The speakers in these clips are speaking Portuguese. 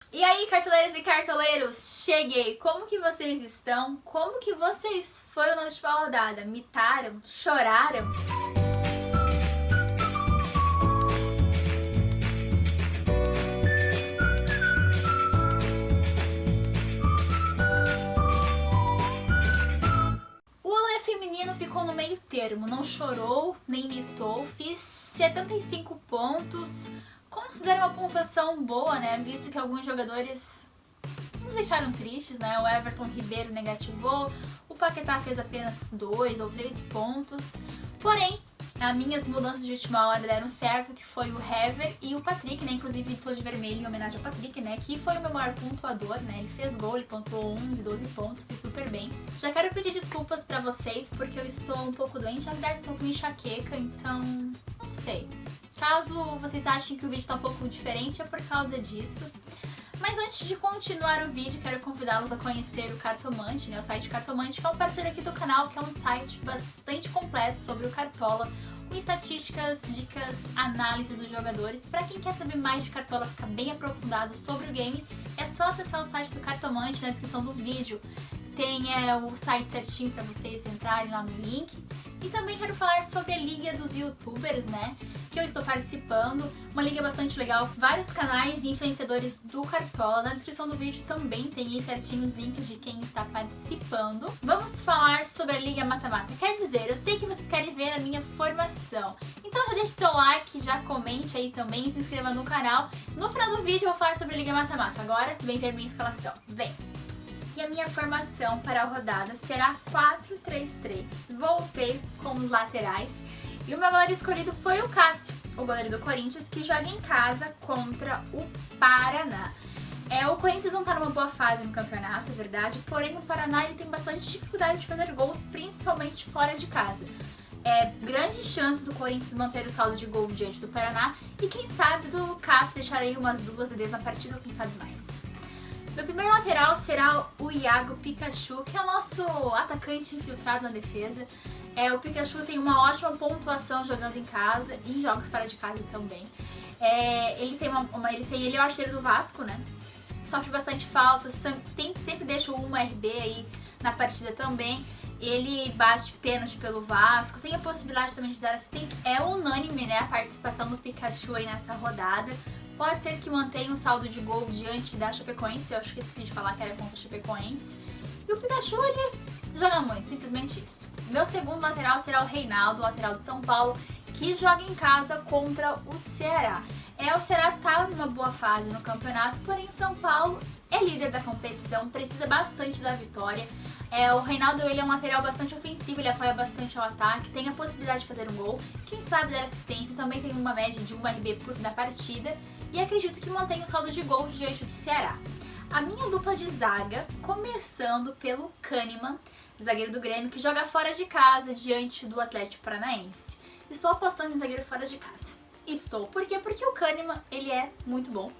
E aí, cartoleiras e cartoleiros, cheguei! Como que vocês estão? Como que vocês foram na última rodada? Mitaram? Choraram? O Olé feminino ficou no meio termo, não chorou, nem mitou, fiz 75 pontos, considero uma pontuação boa, né, visto que alguns jogadores nos deixaram tristes, né, o Everton Ribeiro negativou, o Paquetá fez apenas 2 ou 3 pontos, porém, as minhas mudanças de última hora deram certo, que foi o Hever e o Patrick, né, inclusive tô de vermelho em homenagem ao Patrick, né, que foi o meu maior pontuador, né, ele fez gol, ele pontuou 11, 12 pontos, foi super bem. Já quero pedir desculpas pra vocês, porque eu estou um pouco doente, na verdade estou com enxaqueca, então, não sei. Caso vocês achem que o vídeo tá um pouco diferente, é por causa disso. Mas antes de continuar o vídeo, quero convidá-los a conhecer o Cartomante, né? O site Cartomante, que é um parceiro aqui do canal, que é um site bastante completo sobre o Cartola, com estatísticas, dicas, análise dos jogadores. Para quem quer saber mais de Cartola, ficar bem aprofundado sobre o game, é só acessar o site do Cartomante na descrição do vídeo. Tem o site certinho para vocês entrarem lá no link. E também quero falar sobre a Liga dos Youtubers, né? Que eu estou participando. Uma liga bastante legal. Vários canais e influenciadores do Cartola. Na descrição do vídeo também tem aí certinho os links de quem está participando. Vamos falar sobre a Liga Mata-Mata. Quer dizer, eu sei que vocês querem ver a minha formação. Então já deixe seu like, já comente aí também, se inscreva no canal. No final do vídeo eu vou falar sobre a Liga Mata-Mata. Agora vem ver minha escalação. Vem! E a minha formação para a rodada será 4-3-3. Voltei com os laterais. E o meu goleiro escolhido foi o Cássio, o goleiro do Corinthians, que joga em casa contra o Paraná. O Corinthians não está numa boa fase no campeonato, é verdade, porém o Paraná ele tem bastante dificuldade de fazer gols, principalmente fora de casa. Grande chance do Corinthians manter o saldo de gol diante do Paraná e quem sabe do Cássio deixar aí umas 2 vezes na partida, ou quem sabe mais. Meu primeiro lateral será o Iago Pikachu, que é o nosso atacante infiltrado na defesa. O Pikachu tem uma ótima pontuação jogando em casa e em jogos fora de casa também. Ele é o artilheiro do Vasco, né? Sofre bastante faltas, sempre deixa o 1 RB aí na partida também. Ele bate pênalti pelo Vasco, tem a possibilidade também de dar assistência. É unânime, né, a participação do Pikachu aí nessa rodada. Pode ser que mantenha um saldo de gol diante da Chapecoense, eu acho que esqueci de falar que era contra a Chapecoense. E o Pikachu, ele joga muito, simplesmente isso. Meu segundo lateral será o Reinaldo, lateral do São Paulo, que joga em casa contra o Ceará. O Ceará tá numa boa fase no campeonato, porém o São Paulo é líder da competição, precisa bastante da vitória. O Reinaldo ele é um lateral bastante ofensivo, ele apoia bastante ao ataque, tem a possibilidade de fazer um gol, quem sabe dar assistência, também tem uma média de 1 RB na partida e acredito que mantém o saldo de gols diante do Ceará. A minha dupla de zaga, começando pelo Kahneman, zagueiro do Grêmio, que joga fora de casa diante do Atlético Paranaense. Estou apostando em zagueiro fora de casa. Estou. Por quê? Porque o Kahneman, ele é muito bom.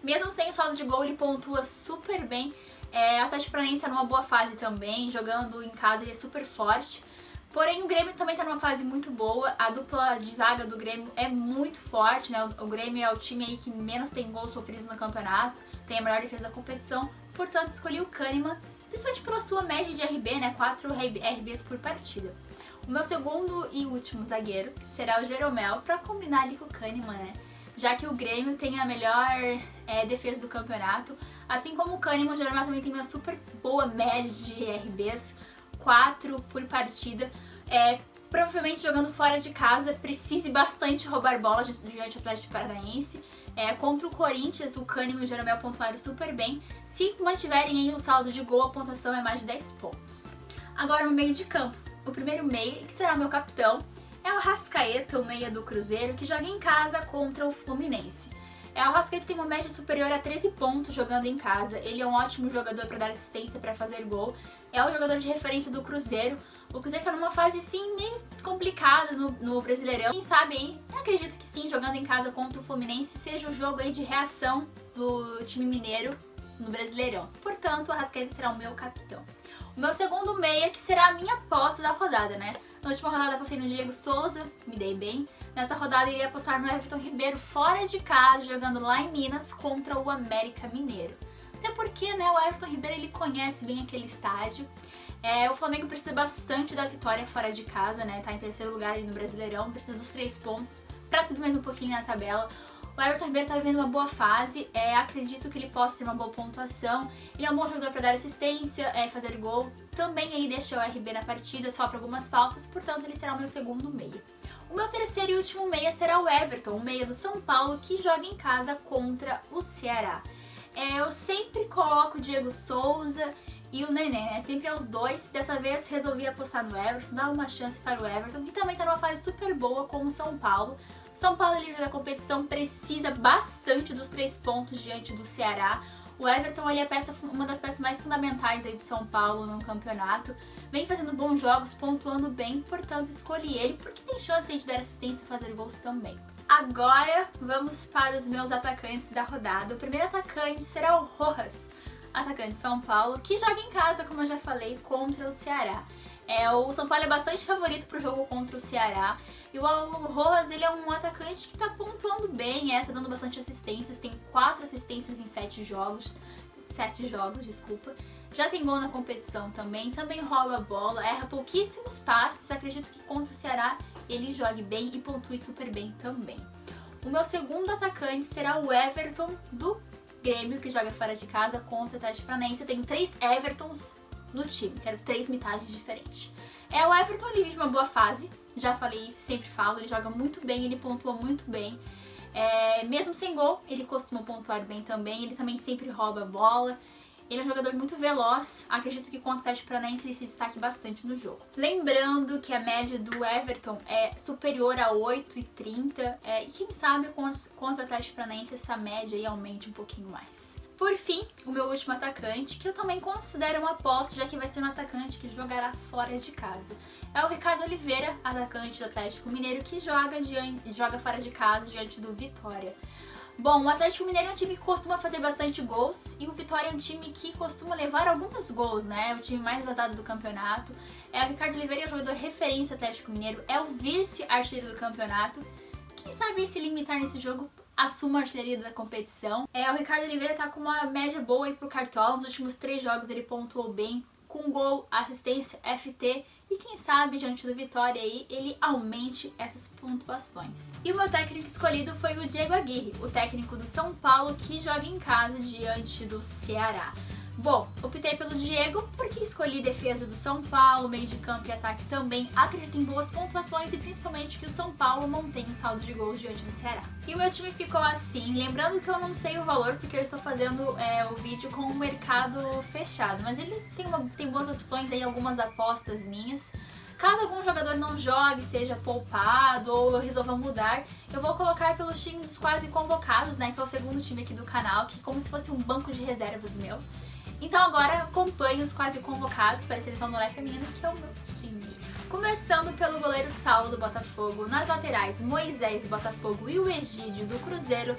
Mesmo sem o saldo de gol, ele pontua super bem. O Atlético Paranaense está numa boa fase também, jogando em casa ele é super forte. Porém, o Grêmio também está numa fase muito boa, a dupla de zaga do Grêmio é muito forte, né? O Grêmio é o time aí que menos tem gols sofridos no campeonato, tem a melhor defesa da competição, portanto escolhi o Kahneman, principalmente pela sua média de RB, né? 4 RBs por partida. O meu segundo e último zagueiro será o Jeromel, para combinar ali com o Kahneman, né? Já que o Grêmio tem a melhor defesa do campeonato, assim como o Kahneman, o Jeromel também tem uma super boa média de RBs, 4 por partida. Provavelmente jogando fora de casa, precise bastante roubar bola diante do Atlético Paranaense. Contra o Corinthians, o Kahneman e o Jeromel pontuaram super bem. Se mantiverem aí o saldo de gol, a pontuação é mais de 10 pontos. Agora no meio de campo, o primeiro meia, que será o meu capitão, é o Arrascaeta, o meia do Cruzeiro, que joga em casa contra o Fluminense. O Arrascaeta tem uma média superior a 13 pontos jogando em casa. Ele é um ótimo jogador para dar assistência, para fazer gol. É o jogador de referência do Cruzeiro. O Cruzeiro está numa fase, sim, meio complicada no Brasileirão. Quem sabe, hein? Eu acredito que sim, jogando em casa contra o Fluminense, seja o jogo aí de reação do time mineiro no Brasileirão. Portanto, o Arrascaeta será o meu capitão. O meu segundo meia, que será a minha aposta da rodada, né? Na última rodada eu passei no Diego Souza, me dei bem. Nessa rodada iria apostar no Everton Ribeiro fora de casa, jogando lá em Minas contra o América Mineiro. Até porque, né, o Everton Ribeiro ele conhece bem aquele estádio. O Flamengo precisa bastante da vitória fora de casa, né? Tá em terceiro lugar ali no Brasileirão, precisa dos 3 pontos pra subir mais um pouquinho na tabela. O Everton Ribeiro tá vivendo uma boa fase, acredito que ele possa ter uma boa pontuação. Ele é um bom jogador para dar assistência, fazer gol. Também aí deixa o RB na partida, sofre algumas faltas, portanto ele será o meu segundo meia. O meu terceiro e último meia será o Everton, o meia do São Paulo, que joga em casa contra o Ceará. Eu sempre coloco o Diego Souza e o Nenê, né? Sempre é os dois. Dessa vez resolvi apostar no Everton, dar uma chance para o Everton, que também tá numa fase super boa com o São Paulo. São Paulo, líder da competição, precisa bastante dos 3 pontos diante do Ceará. O Everton ele é uma das peças mais fundamentais aí de São Paulo no campeonato. Vem fazendo bons jogos, pontuando bem, portanto escolhi ele, porque tem chance de dar assistência e fazer gols também. Agora vamos para os meus atacantes da rodada. O primeiro atacante será o Rojas, atacante de São Paulo, que joga em casa, como eu já falei, contra o Ceará. O São Paulo é bastante favorito para o jogo contra o Ceará. E o Rojas, ele é um atacante que tá pontuando bem, tá dando bastante assistências. Tem 4 assistências em 7 jogos. 7 jogos, desculpa. Já tem gol na competição também. Também rouba a bola, erra pouquíssimos passes. Acredito que contra o Ceará ele jogue bem e pontue super bem também. O meu segundo atacante será o Everton do Grêmio, que joga fora de casa contra o Atlético Paranaense. Eu tenho 3 Evertons no time, quero 3 mitagens diferentes. O Everton, ele vive uma boa fase, já falei isso, sempre falo, ele joga muito bem, ele pontua muito bem. Mesmo sem gol, ele costuma pontuar bem também, ele também sempre rouba a bola. Ele é um jogador muito veloz, acredito que contra o Atlético Paranaense ele se destaque bastante no jogo. Lembrando que a média do Everton é superior a 8,30 e quem sabe contra o Atlético Paranaense essa média aí aumente um pouquinho mais. Por fim, o meu último atacante, que eu também considero uma aposta, já que vai ser um atacante que jogará fora de casa. É o Ricardo Oliveira, atacante do Atlético Mineiro, que joga fora de casa diante do Vitória. Bom, o Atlético Mineiro é um time que costuma fazer bastante gols e o Vitória é um time que costuma levar alguns gols, né? É o time mais vazado do campeonato. O Ricardo Oliveira é o jogador referência do Atlético Mineiro, é o vice-artilheiro do campeonato. Quem sabe se limitar nesse jogo assuma a artilharia da competição. O Ricardo Oliveira tá com uma média boa aí pro Cartola. Nos últimos 3 jogos ele pontuou bem, com gol, assistência, FT. E quem sabe, diante do Vitória aí, ele aumente essas pontuações. E o meu técnico escolhido foi o Diego Aguirre, o técnico do São Paulo, que joga em casa diante do Ceará. Bom, optei pelo Diego porque escolhi defesa do São Paulo, meio de campo e ataque também. Acredito em boas pontuações e principalmente que o São Paulo mantém o saldo de gols diante do Ceará. E o meu time ficou assim, lembrando que eu não sei o valor porque eu estou fazendo o vídeo com o mercado fechado, mas ele tem boas opções aí, algumas apostas minhas. Caso algum jogador não jogue, seja poupado ou eu resolva mudar, eu vou colocar pelos times dos quase convocados, né, que é o segundo time aqui do canal, que é como se fosse um banco de reservas meu. Então agora acompanhe os quase convocados para a seleção do Olé Feminino, que é o meu time. Começando pelo goleiro Saulo do Botafogo, nas laterais Moisés do Botafogo e o Egídio do Cruzeiro,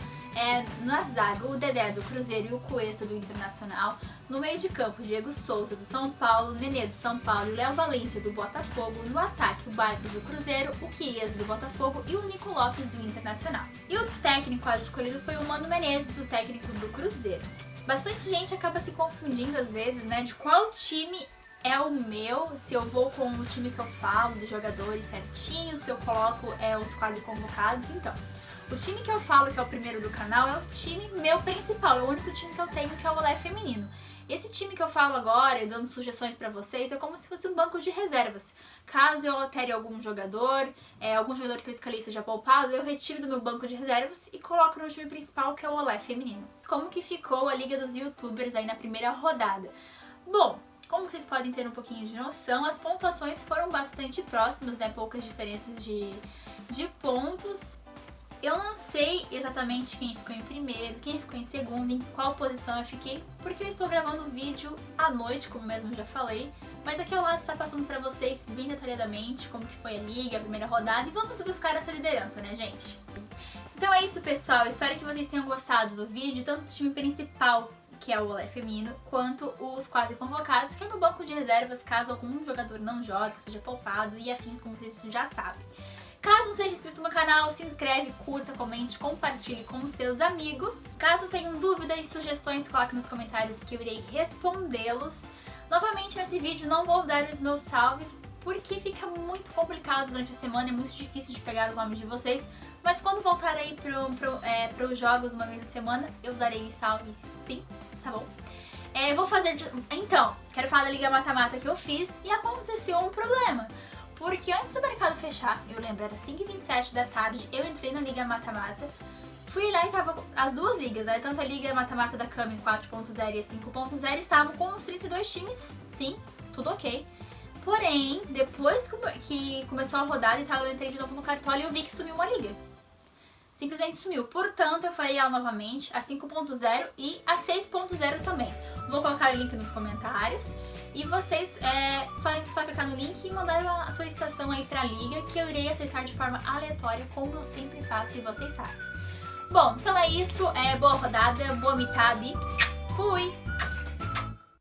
na zaga o Dedé do Cruzeiro e o Cuesta do Internacional, no meio de campo Diego Souza do São Paulo, Nenê do São Paulo e o Léo Valência do Botafogo, no ataque o Barcos do Cruzeiro, o Chiesa do Botafogo e o Nico Lopes do Internacional. E o técnico quase escolhido foi o Mano Menezes, o técnico do Cruzeiro. Bastante gente acaba se confundindo às vezes, né, de qual time é o meu, se eu vou com o time que eu falo, dos jogadores certinho, se eu coloco os quase convocados. Então, o time que eu falo, que é o primeiro do canal, é o time meu principal, é o único time que eu tenho, que é o Olé Feminino. Esse time que eu falo agora, dando sugestões pra vocês, é como se fosse um banco de reservas. Caso eu altere algum jogador que eu escalei seja poupado, eu retiro do meu banco de reservas e coloco no time principal, que é o Olé Feminino. Como que ficou a Liga dos Youtubers aí na primeira rodada? Bom, como vocês podem ter um pouquinho de noção, as pontuações foram bastante próximas, né? Poucas diferenças de pontos. Eu não sei exatamente quem ficou em primeiro, quem ficou em segundo, em qual posição eu fiquei, porque eu estou gravando o vídeo à noite, como mesmo já falei, mas aqui ao lado está passando pra vocês bem detalhadamente como que foi a liga, a primeira rodada, e vamos buscar essa liderança, né, gente? Então é isso, pessoal, espero que vocês tenham gostado do vídeo, tanto do time principal, que é o Olé Feminino, quanto os quase convocados, que é no banco de reservas, caso algum jogador não jogue, seja poupado e afins, como vocês já sabem. Caso não seja inscrito no canal, se inscreve, curta, comente, compartilhe com os seus amigos. Caso tenham dúvidas e sugestões, coloque nos comentários que eu irei respondê-los. Novamente, nesse vídeo não vou dar os meus salves, porque fica muito complicado durante a semana, é muito difícil de pegar os nomes de vocês. Mas quando voltar aí pros jogos uma vez na semana, eu darei os salves sim, tá bom? Vou fazer... Então, quero falar da Liga Mata-Mata que eu fiz e aconteceu um problema. Porque antes do mercado fechar, eu lembro, era 5h27 da tarde, eu entrei na Liga Mata-Mata. Fui lá e tava as duas ligas, né? Tanto a Liga Mata-Mata da Kami 4.0 e a 5.0 estavam com os 32 times, sim, tudo ok. Porém, depois que começou a rodada e tal, eu entrei de novo no Cartola e eu vi que sumiu uma liga. Simplesmente sumiu. Portanto, eu farei ela novamente, a 5.0 e a 6.0 também. Vou colocar o link nos comentários. E vocês, só clicar no link e mandar a solicitação aí pra liga, que eu irei aceitar de forma aleatória, como eu sempre faço e vocês sabem. Bom, então é isso. Boa rodada, boa mitad.